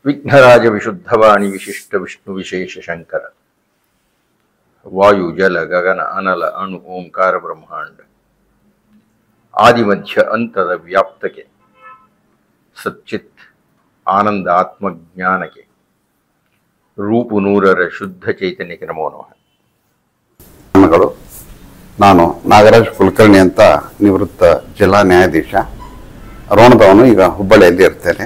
ವಿಘ್ನರಾಜ ವಿಶುದ್ಧವಾಣಿ ವಿಶಿಷ್ಟ ವಿಷ್ಣು ವಿಶೇಷ ಶಂಕರ ವಾಯು ಜಲ ಗಗನ ಅನಲ ಅಣು ಓಂಕಾರ ಬ್ರಹ್ಮಾಂಡ ಆದಿಮಧ್ಯ ಅಂತದ ವ್ಯಾಪ್ತಕ್ಕೆ ಸಚ್ಚಿತ್ ಆನಂದ ಆತ್ಮಜ್ಞಾನಕ್ಕೆ ರೂಪು ನೂರರ ಶುದ್ಧ ಚೈತನ್ಯಕ್ಕೆ ನಮೋ ನಮಃ. ನಾನು ನಾಗರಾಜ್ ಕುಲಕರ್ಣಿ ಅಂತ ನಿವೃತ್ತ ಜಿಲ್ಲಾ ನ್ಯಾಯಾಧೀಶ, ರೋಣದವನು. ಈಗ ಹುಬ್ಬಳ್ಳಿಯಲ್ಲಿ ಇರ್ತೇನೆ.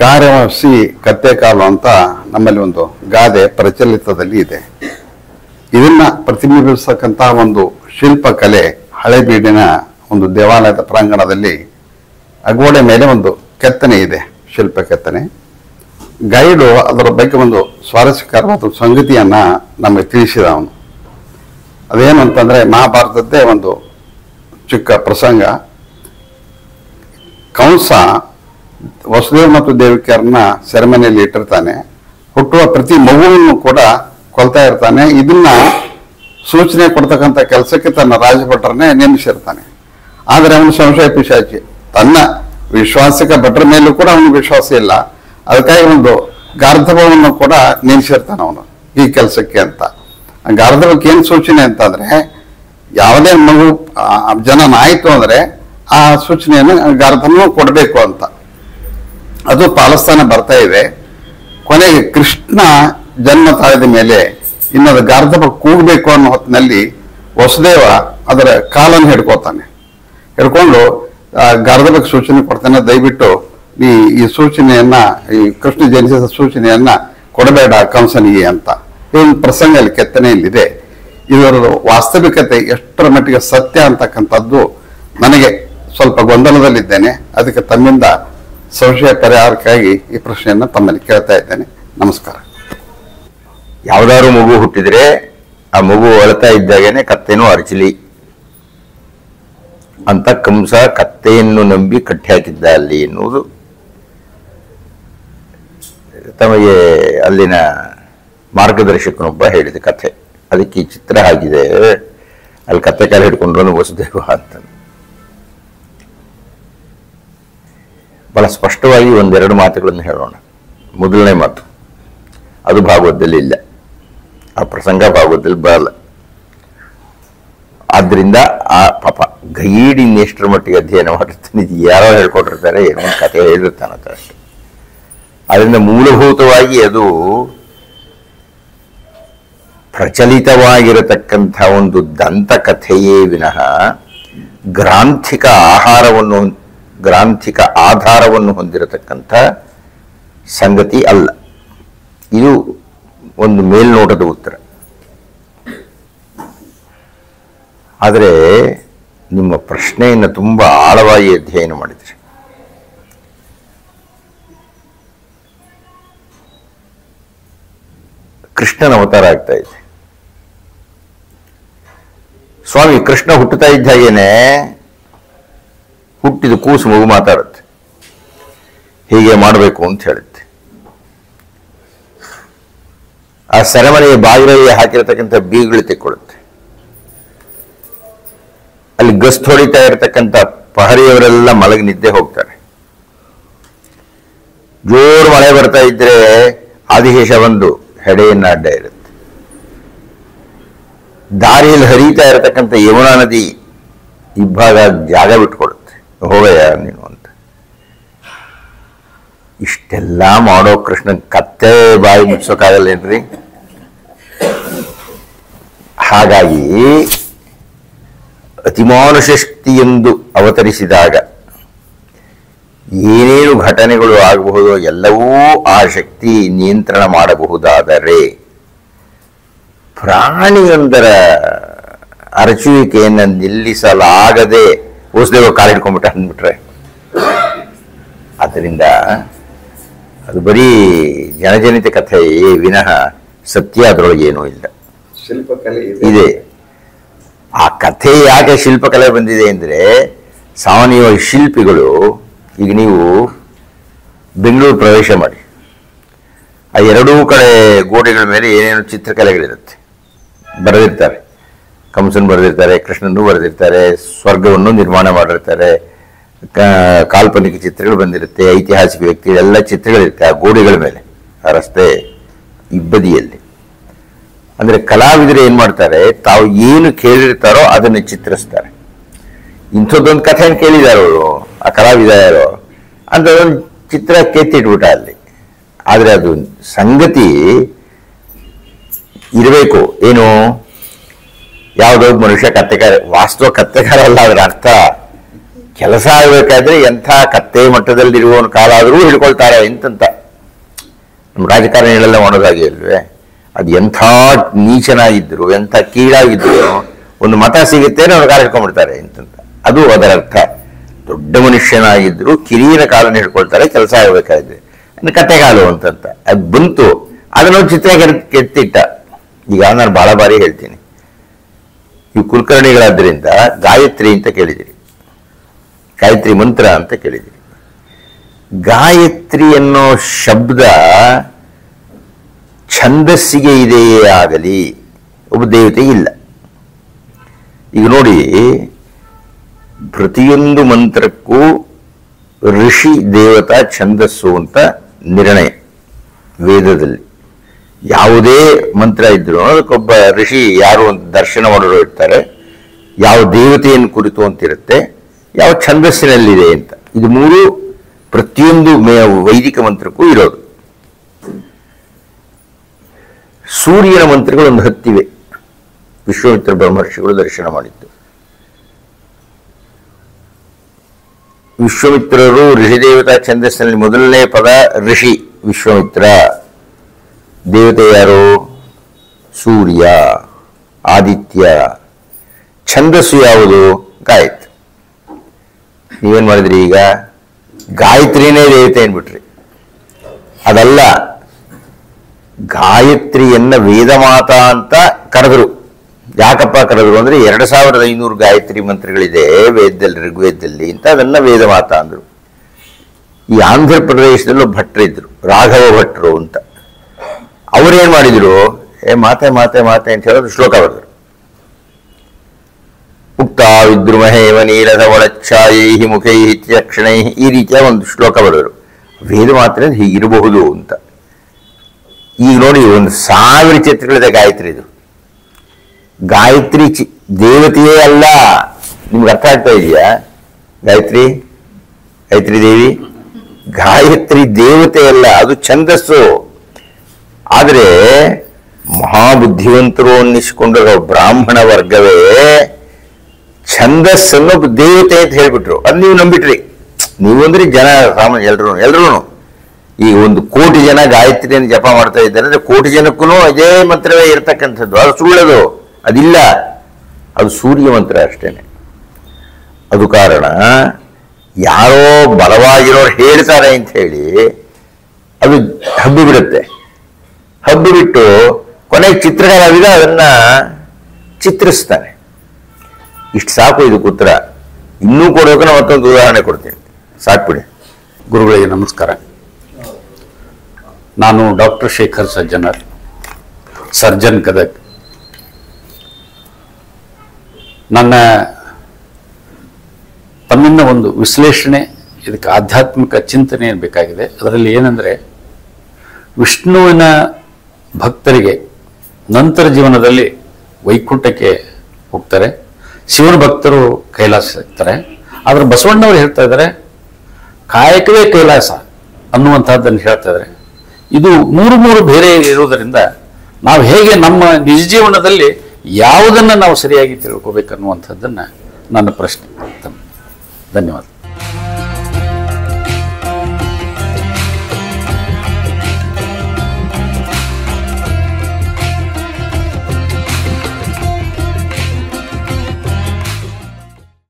ಕಾರ್ಯವಾಸಿ ಕತ್ತೆ ಕಾಲು ಅಂತ ನಮ್ಮಲ್ಲಿ ಒಂದು ಗಾದೆ ಪ್ರಚಲಿತದಲ್ಲಿ ಇದೆ. ಇದನ್ನ ಪ್ರತಿಬಿಂಬಿಸತಕ್ಕಂಥ ಒಂದು ಶಿಲ್ಪಕಲೆ ಹಳೆಬೀಡಿನ ಒಂದು ದೇವಾಲಯದ ಪ್ರಾಂಗಣದಲ್ಲಿ ಅಗೋಡೆ ಮೇಲೆ ಒಂದು ಕೆತ್ತನೆ ಇದೆ, ಶಿಲ್ಪ ಕೆತ್ತನೆ. ಗೈಡು ಅದರ ಬಗ್ಗೆ ಒಂದು ಸ್ವಾರಸ್ಯಕರವಾದ ಸಂಗತಿಯನ್ನ ನಮಗೆ ತಿಳಿಸಿದ ಅವನು. ಅದೇನು ಅಂತಂದ್ರೆ, ಮಹಾಭಾರತದ್ದೇ ಒಂದು ಚಿಕ್ಕ ಪ್ರಸಂಗ. ಕಂಸ ವಸುದೇವ ಮತ್ತು ದೇವಿಕೆಯರನ್ನ ಸೆರೆಮನೆಯಲ್ಲಿ ಇಟ್ಟಿರ್ತಾನೆ. ಹುಟ್ಟುವ ಪ್ರತಿ ಮಗುವನ್ನು ಕೂಡ ಕೊಲ್ತಾ ಇರ್ತಾನೆ. ಇದನ್ನ ಸೂಚನೆ ಕೊಡ್ತಕ್ಕಂಥ ಕೆಲಸಕ್ಕೆ ತನ್ನ ರಾಜಭಟ್ರನ್ನೇ ನೇಮಿಸಿರ್ತಾನೆ. ಆದರೆ ಅವನು ಸಂಶಯ ಪಿಶಾಚಿ. ತನ್ನ ವಿಶ್ವಾಸಿಕ ಭಟ್ರ ಮೇಲೂ ಕೂಡ ಅವನಿಗೆ ವಿಶ್ವಾಸ ಇಲ್ಲ. ಅದಕ್ಕಾಗಿ ಒಂದು ಗಾರ್ಧವವನ್ನು ಕೂಡ ನೇಮಿಸಿರ್ತಾನೆ ಅವನು ಈ ಕೆಲಸಕ್ಕೆ ಅಂತ. ಆ ಗಾರ್ಧವಕ್ಕೆ ಏನು ಸೂಚನೆ ಅಂತಂದ್ರೆ, ಯಾವುದೇ ಮಗು ಜನನ ಆಯಿತು ಅಂದ್ರೆ ಆ ಸೂಚನೆಯನ್ನು ಗಾರ್ಧನು ಕೊಡಬೇಕು ಅಂತ. ಅದು ಪಾಲಿಸ್ತಾನ ಬರ್ತಾ ಇದೆ. ಕೊನೆಗೆ ಕೃಷ್ಣ ಜನ್ಮ ತಾಳಿದ ಮೇಲೆ ಇನ್ನದು ಗಾರ್ಧವ ಕೂಗಬೇಕು ಅನ್ನೋ ಹೊತ್ತಿನಲ್ಲಿ ವಸುದೇವ ಅದರ ಕಾಲನ್ನು ಹಿಡ್ಕೋತಾನೆ. ಹಿಡ್ಕೊಂಡು ಗಾರ್ಧವಕ್ಕೆ ಸೂಚನೆ ಕೊಡ್ತಾನೆ, ದಯವಿಟ್ಟು ಈ ಸೂಚನೆಯನ್ನ, ಈ ಕೃಷ್ಣ ಜನಿಸಿದ ಸೂಚನೆಯನ್ನ ಕೊಡಬೇಡ ಕಂಸನಿಗೆ ಅಂತ. ಈ ಒಂದು ಪ್ರಸಂಗ ಇಲ್ಲಿ ಕೆತ್ತನೆಯಲ್ಲಿದೆ. ಇದರ ವಾಸ್ತವಿಕತೆ ಎಷ್ಟರ ಮಟ್ಟಿಗೆ ಸತ್ಯ ಅಂತಕ್ಕಂಥದ್ದು ನನಗೆ ಸ್ವಲ್ಪ ಗೊಂದಲದಲ್ಲಿದ್ದೇನೆ. ಅದಕ್ಕೆ ತಮ್ಮಿಂದ ಸಂಶಯ ಪರಿಹಾರಕ್ಕಾಗಿ ಈ ಪ್ರಶ್ನೆಯನ್ನ ತಮ್ಮಲ್ಲಿ ಕೇಳ್ತಾ ಇದ್ದೇನೆ. ನಮಸ್ಕಾರ. ಯಾವ್ದಾದ್ರು ಮಗು ಹುಟ್ಟಿದ್ರೆ ಆ ಮಗು ಅಳ್ತಾ ಇದ್ದಾಗೇನೆ ಕತ್ತೆನೂ ಅರಚಲಿ ಅಂತ ಕಂಸ ಕತ್ತೆಯನ್ನು ನಂಬಿ ಕಟ್ಟಿ ಹಾಕಿದ್ದ ಅಲ್ಲಿ ಎನ್ನುವುದು ತಮಗೆ ಅಲ್ಲಿನ ಮಾರ್ಗದರ್ಶಕನೊಬ್ಬ ಹೇಳಿದ ಕಥೆ. ಅದಕ್ಕೆ ಈ ಚಿತ್ರ ಆಗಿದೆ. ಅಲ್ಲಿ ಕತ್ತೆ ಕಾಲು ಹಿಡ್ಕೊಂಡ್ರು ವಸುದೇವ ಅಂತ. ಬಹಳ ಸ್ಪಷ್ಟವಾಗಿ ಒಂದೆರಡು ಮಾತುಗಳನ್ನು ಹೇಳೋಣ. ಮೊದಲನೇ ಮಾತು, ಅದು ಭಾಗವತದಲ್ಲಿ ಇಲ್ಲ, ಆ ಪ್ರಸಂಗ ಭಾಗವತದಲ್ಲಿ ಬರಲ್ಲ. ಆದ್ರಿಂದ ಆ ಪಾಪ ಗೈಡ್ ಇನ್ನೆಷ್ಟರ ಮಟ್ಟಿಗೆ ಅಧ್ಯಯನ ಮಾಡಿರ್ತಾನೆ, ಇದು ಯಾರೋ ಹೇಳ್ಕೊಟ್ಟಿರ್ತಾರೆ, ಏನೋ ಒಂದು ಕಥೆ ಹೇಳಿರ್ತಾನಂತ ಅಷ್ಟೆ. ಅದರಿಂದ ಮೂಲಭೂತವಾಗಿ ಅದು ಪ್ರಚಲಿತವಾಗಿರತಕ್ಕಂಥ ಒಂದು ದಂತಕಥೆಯೇ ವಿನಃ ಗ್ರಾಂಥಿಕ ಆಧಾರವನ್ನು ಹೊಂದಿರತಕ್ಕಂಥ ಸಂಗತಿ ಅಲ್ಲ. ಇದು ಒಂದು ಮೇಲ್ನೋಟದ ಉತ್ತರ. ಆದರೆ ನಿಮ್ಮ ಪ್ರಶ್ನೆಯನ್ನು ತುಂಬ ಆಳವಾಗಿ ಅಧ್ಯಯನ ಮಾಡಿದ್ರಿ. ಕೃಷ್ಣನ ಅವತಾರ ಆಗ್ತಾ ಇದೆ. ಸ್ವಾಮಿ ಕೃಷ್ಣ ಹುಟ್ಟುತ್ತಾ ಇದ್ದ ಹಾಗೇನೆ ಹುಟ್ಟಿದ ಕೂಸು ಮಗು ಮಾತಾಡುತ್ತೆ, ಹೀಗೆ ಮಾಡಬೇಕು ಅಂತ ಹೇಳುತ್ತೆ. ಆ ಸೆರೆಮನೆಯ ಬಾಗಿಲಲ್ಲಿ ಹಾಕಿರತಕ್ಕಂಥ ಬೀಗಗಳು ತೆಕ್ಕೊಳ್ಳುತ್ತೆ. ಅಲ್ಲಿ ಗಸ್ತು ಹೊಡಿತಾ ಇರತಕ್ಕಂಥ ಪಹರಿಯವರೆಲ್ಲ ಮಲಗಿ ನಿದ್ದೆ ಹೋಗ್ತಾರೆ. ಜೋರು ಮಳೆ ಬರ್ತಾ ಇದ್ರೆ ಆದಿಶೇಷ ಬಂದು ಹೆಡೆಯನ್ನ ಅಡ್ಡ ಇರುತ್ತೆ. ದಾರಿಯಲ್ಲಿ ಹರಿತಾ ಇರತಕ್ಕಂಥ ಯಮುನಾ ನದಿ ಇಬ್ಬಾಗ ಜಾಗ ಬಿಟ್ಕೊಡುತ್ತೆ, ಹೋಗಯ್ಯ ನೀನು ಅಂತ. ಇಷ್ಟೆಲ್ಲ ಮಾಡೋ ಕೃಷ್ಣ ಕತ್ತೆ ಬಾಯಿ ಮುಚ್ಚೋಕ್ಕಾಗಲ್ಲೇನ್ರಿ? ಹಾಗಾಗಿ ಅತಿಮಾನುಷ ಶಕ್ತಿ ಎಂದು ಅವತರಿಸಿದಾಗ ಏನೇನು ಘಟನೆಗಳು ಆಗಬಹುದೋ ಎಲ್ಲವೂ ಆ ಶಕ್ತಿ ನಿಯಂತ್ರಣ ಮಾಡಬಹುದಾದರೆ ಪ್ರಾಣಿಯೊಂದರ ಅರಚುವಿಕೆಯನ್ನು ನಿಲ್ಲಿಸಲಾಗದೆ ವಸುದೇವ ಕಾಲಿಡ್ಕೊಂಡ್ಬಿಟ್ಟ ಅಂದ್ಬಿಟ್ರೆ, ಆದ್ದರಿಂದ ಅದು ಬರೀ ಜನಜನಿತ ಕಥೆಯೇ ವಿನಃ ಸತ್ಯ ಅದರೊಳಗೆ ಏನೂ ಇಲ್ಲ. ಶಿಲ್ಪಕಲೆ ಇದೆ. ಆ ಕಥೆ ಯಾಕೆ ಶಿಲ್ಪಕಲೆ ಬಂದಿದೆ ಅಂದರೆ, ಸಾಮಾನ್ಯವಾಗಿ ಶಿಲ್ಪಿಗಳು, ಈಗ ನೀವು ಬೆಂಗಳೂರು ಪ್ರವೇಶ ಮಾಡಿ, ಆ ಎರಡೂ ಕಡೆ ಗೋಡೆಗಳ ಮೇಲೆ ಏನೇನು ಚಿತ್ರಕಲೆಗಳಿರುತ್ತೆ, ಬರೆದಿರ್ತಾರೆ. ಕಂಸನ್ ಬರೆದಿರ್ತಾರೆ, ಕೃಷ್ಣನೂ ಬರೆದಿರ್ತಾರೆ, ಸ್ವರ್ಗವನ್ನು ನಿರ್ಮಾಣ ಮಾಡಿರ್ತಾರೆ, ಕಾಲ್ಪನಿಕ ಚಿತ್ರಗಳು ಬಂದಿರುತ್ತೆ, ಐತಿಹಾಸಿಕ ವ್ಯಕ್ತಿಗಳೆಲ್ಲ ಚಿತ್ರಗಳಿರುತ್ತೆ ಆ ಗೋಡೆಗಳ ಮೇಲೆ, ಆ ರಸ್ತೆ ಇಬ್ಬದಿಯಲ್ಲಿ. ಅಂದ್ರೆ ಕಲಾವಿದರು ಏನ್ ಮಾಡ್ತಾರೆ, ತಾವು ಏನು ಕೇಳಿರ್ತಾರೋ ಅದನ್ನು ಚಿತ್ರಿಸ್ತಾರೆ. ಇಂಥದ್ದೊಂದು ಕಥೆಯನ್ನು ಕೇಳಿದಾರ ಅವರು, ಆ ಕಲಾವಿದ ಯಾರೋ ಅಂತ ಒಂದು ಚಿತ್ರ ಕೆತ್ತಿಟ್ಬಿಟ್ಟ ಅಲ್ಲಿ. ಆದ್ರೆ ಅದು ಸಂಗತಿ ಇರಬೇಕು ಏನು, ಯಾವುದೋ ಮನುಷ್ಯ ಕತ್ತೆಕಾರ, ವಾಸ್ತವ ಕತ್ತೆಕಾರ ಅಲ್ಲ, ಅದರ ಅರ್ಥ ಕೆಲಸ ಆಗಬೇಕಾದ್ರೆ ಎಂಥ ಕತ್ತೆ ಮಟ್ಟದಲ್ಲಿರುವವನ ಕಾಲ ಆದರೂ ಹಿಡ್ಕೊಳ್ತಾರೆ ಅಂತಂತ. ನಮ್ಮ ರಾಜಕಾರಣಿಗಳೆಲ್ಲ ಮಾಡೋದಾಗಿ ಅಲ್ವೇ, ಅದು ಎಂಥ ನೀಚನಾಗಿದ್ರು ಎಂಥ ಕೀಳಾಗಿದ್ರು ಒಂದು ಮತ ಸಿಗುತ್ತೆ ಅವ್ರು ಕಾಲ ಹಿಡ್ಕೊಂಡ್ಬಿಡ್ತಾರೆ ಅಂತಂತ. ಅದು ಅದರ ಅರ್ಥ. ದೊಡ್ಡ ಮನುಷ್ಯನಾಗಿದ್ರು ಕಿರಿಯನ ಕಾಲನ ಹಿಡ್ಕೊಳ್ತಾರೆ ಕೆಲಸ ಆಗಬೇಕಾದ್ರೆ, ಕತ್ತೆಗಾಲು ಅಂತಂತ. ಅದು ಬಂತು, ಅದನ್ನ ಚಿತ್ರ ಕೆತ್ತಿಟ್ಟ. ಈಗ ನಾನು ಬಹಳ ಬಾರಿ ಹೇಳ್ತೀನಿ, ಇವು ಕುಲಕರ್ಣಿಗಳಾದ್ರಿಂದ ಗಾಯತ್ರಿ ಅಂತ ಕೇಳಿದಿರಿ, ಗಾಯತ್ರಿ ಮಂತ್ರ ಅಂತ ಕೇಳಿದಿರಿ. ಗಾಯತ್ರಿ ಅನ್ನೋ ಶಬ್ದ ಛಂದಸ್ಸಿಗೆ ಇದೆಯೇ ಆಗಲಿ, ಒಬ್ಬ ದೇವತೆ ಇಲ್ಲ. ಈಗ ನೋಡಿ, ಪ್ರತಿಯೊಂದು ಮಂತ್ರಕ್ಕೂ ಋಷಿ ದೇವತಾ ಛಂದಸ್ಸು ಅಂತ ನಿರ್ಣಯ ವೇದದಲ್ಲಿ. ಯಾವುದೇ ಮಂತ್ರ ಇದ್ರು ಅದಕ್ಕೊಬ್ಬ ಋಷಿ ಯಾರು ಅಂತ ದರ್ಶನ ಮಾಡೋರು ಇರ್ತಾರೆ, ಯಾವ ದೇವತೆಯನ್ನು ಕುರಿತು ಅಂತಿರುತ್ತೆ, ಯಾವ ಛಂದಸ್ಸಿನಲ್ಲಿದೆ ಅಂತ. ಇದು ಮೂರು ಪ್ರತಿಯೊಂದು ವೈದಿಕ ಮಂತ್ರಕ್ಕೂ ಇರೋದು. ಸೂರ್ಯನ ಮಂತ್ರಗಳು ಒಂದು 10 ಇವೆ, ವಿಶ್ವಾಮಿತ್ರ ಬ್ರಹ್ಮರ್ಷಿಗಳು ದರ್ಶನ ಮಾಡಿದ್ದು. ವಿಶ್ವಾಮಿತ್ರರು ಋಷಿದೇವತಾ ಛಂದಸ್ಸಿನಲ್ಲಿ ಮೊದಲನೇ ಪದ ಋಷಿ ವಿಶ್ವಾಮಿತ್ರ. ದೇವತೆ ಯಾರು? ಸೂರ್ಯ, ಆದಿತ್ಯ. ಛಂದಸ್ಸು ಯಾವುದು? ಗಾಯತ್ರಿ. ನೀವೇನ್ ಮಾಡಿದ್ರಿ ಈಗ? ಗಾಯತ್ರಿನೇ ದೇವತೆ ಏನ್ಬಿಟ್ರಿ. ಅದಲ್ಲ, ಗಾಯತ್ರಿಯನ್ನ ವೇದಮಾತ ಅಂತ ಕರೆದ್ರು. ಯಾಕಪ್ಪ ಕರೆದ್ರು ಅಂದ್ರೆ 2500 ಗಾಯತ್ರಿ ಮಂತ್ರಗಳಿದೆ ವೇದದಲ್ಲಿ, ಋಗ್ವೇದದಲ್ಲಿ ಅಂತ, ಅದನ್ನ ವೇದಮಾತ ಅಂದ್ರು. ಈ ಆಂಧ್ರ ಪ್ರದೇಶದಲ್ಲೂ ಭಟ್ರಿದ್ರು, ರಾಘವ ಭಟ್ರು ಅಂತ. ಅವರೇನ್ ಮಾಡಿದ್ರು, ಮಾತೆ ಮಾತೆ ಮಾತೆ ಅಂತ ಹೇಳೋದು ಶ್ಲೋಕ ಬರೆದ್ರು. ಉಕ್ತ ವಿದ್ರುಮಹೇವ ನೀಲದ ಒಳಚ್ಛಾಯೈ ಮುಖೈ ತ್ಯಕ್ಷಣೈ, ಈ ರೀತಿಯ ಒಂದು ಶ್ಲೋಕ ಬರೆದರು. ವೇದ ಮಾತ್ರ ಹೀಗಿರಬಹುದು ಅಂತ. ಈಗ ನೋಡಿ, 1000 ಚಿತ್ರಗಳಿದೆ ಗಾಯತ್ರಿದು. ಗಾಯತ್ರಿ ದೇವತೆಯೇ ಅಲ್ಲ. ನಿಮ್ಗೆ ಅರ್ಥ ಆಗ್ತಾ ಇದೆಯಾ? ಗಾಯತ್ರಿ ದೇವಿ ಗಾಯತ್ರಿ ದೇವತೆ ಅಲ್ಲ, ಅದು ಛಂದಸ್ಸು. ಆದರೆ ಮಹಾಬುದ್ಧಿವಂತರು ಅನ್ನಿಸಿಕೊಂಡಿರೋ ಬ್ರಾಹ್ಮಣ ವರ್ಗವೇ ಛಂದಸ್ಸನ್ನು ದೇವತೆ ಅಂತ ಹೇಳ್ಬಿಟ್ರು. ಅದು ನೀವು ನಂಬಿಟ್ರಿ. ನೀವು ಅಂದ್ರೆ ಜನ ಸಾಮಾನ್ಯ ಎಲ್ರೂ ಈಗ 1 ಕೋಟಿ ಜನ ಗಾಯತ್ರಿಯನ್ನು ಜಪ ಮಾಡ್ತಾ ಇದ್ದಾರೆ ಅಂದ್ರೆ 1 ಕೋಟಿ ಜನಕ್ಕೂ ಇದೇ ಮಂತ್ರವೇ ಇರ್ತಕ್ಕಂಥದ್ದು. ಅದು ಸುಳ್ಳದು, ಅದಿಲ್ಲ. ಅದು ಸೂರ್ಯ ಮಂತ್ರ ಅಷ್ಟೇನೆ. ಅದು ಕಾರಣ ಯಾರೋ ಬಲವಾಗಿರೋರು ಹೇಳ್ತಾರೆ ಅಂತ ಹೇಳಿ ಅದು ಹಬ್ಬಿ ಬಿಡುತ್ತೆ. ಹಬ್ಬಿ ಬಿಟ್ಟು ಕೊನೆಗೆ ಚಿತ್ರಕಲಾವಿದ ಅದನ್ನ ಚಿತ್ರಿಸ್ತಾನೆ. ಇಷ್ಟು ಸಾಕು ಇದಕ್ಕೆ ಉತ್ತರ. ಇನ್ನೂ ಕೊಡೋಕೆ ನಾನು ಮತ್ತೊಂದು ಉದಾಹರಣೆ ಕೊಡ್ತೀನಿ, ಸಾಕ್ಬಿಡಿ. ಗುರುಗಳಿಗೆ ನಮಸ್ಕಾರ. ನಾನು ಡಾಕ್ಟರ್ ಶೇಖರ್ ಸಜ್ಜನರ್, ಸರ್ಜನ್ ಗದಗ್. ನನ್ನ ತಮ್ಮಿಂದ ಒಂದು ವಿಶ್ಲೇಷಣೆ, ಇದಕ್ಕೆ ಆಧ್ಯಾತ್ಮಿಕ ಚಿಂತನೆ ಬೇಕಾಗಿದೆ. ಅದರಲ್ಲಿ ಏನಂದರೆ, ವಿಷ್ಣುವಿನ ಭಕ್ತರಿಗೆ ನಂತರ ಜೀವನದಲ್ಲಿ ವೈಕುಂಠಕ್ಕೆ ಹೋಗ್ತಾರೆ, ಶಿವನ ಭಕ್ತರು ಕೈಲಾಸ ಸಿಗ್ತಾರೆ. ಆದರೆ ಬಸವಣ್ಣವರು ಹೇಳ್ತಾ ಇದ್ದಾರೆ ಕಾಯಕವೇ ಕೈಲಾಸ ಅನ್ನುವಂಥದ್ದನ್ನು ಹೇಳ್ತಾ ಇದ್ದಾರೆ. ಇದು ಮೂರು ಬೇರೆ ಇರುವುದರಿಂದ ನಾವು ಹೇಗೆ ನಮ್ಮ ನಿಜ ಜೀವನದಲ್ಲಿ ಯಾವುದನ್ನು ನಾವು ಸರಿಯಾಗಿ ತಿಳ್ಕೋಬೇಕನ್ನುವಂಥದ್ದನ್ನು ನನ್ನ ಪ್ರಶ್ನೆ. ಧನ್ಯವಾದ.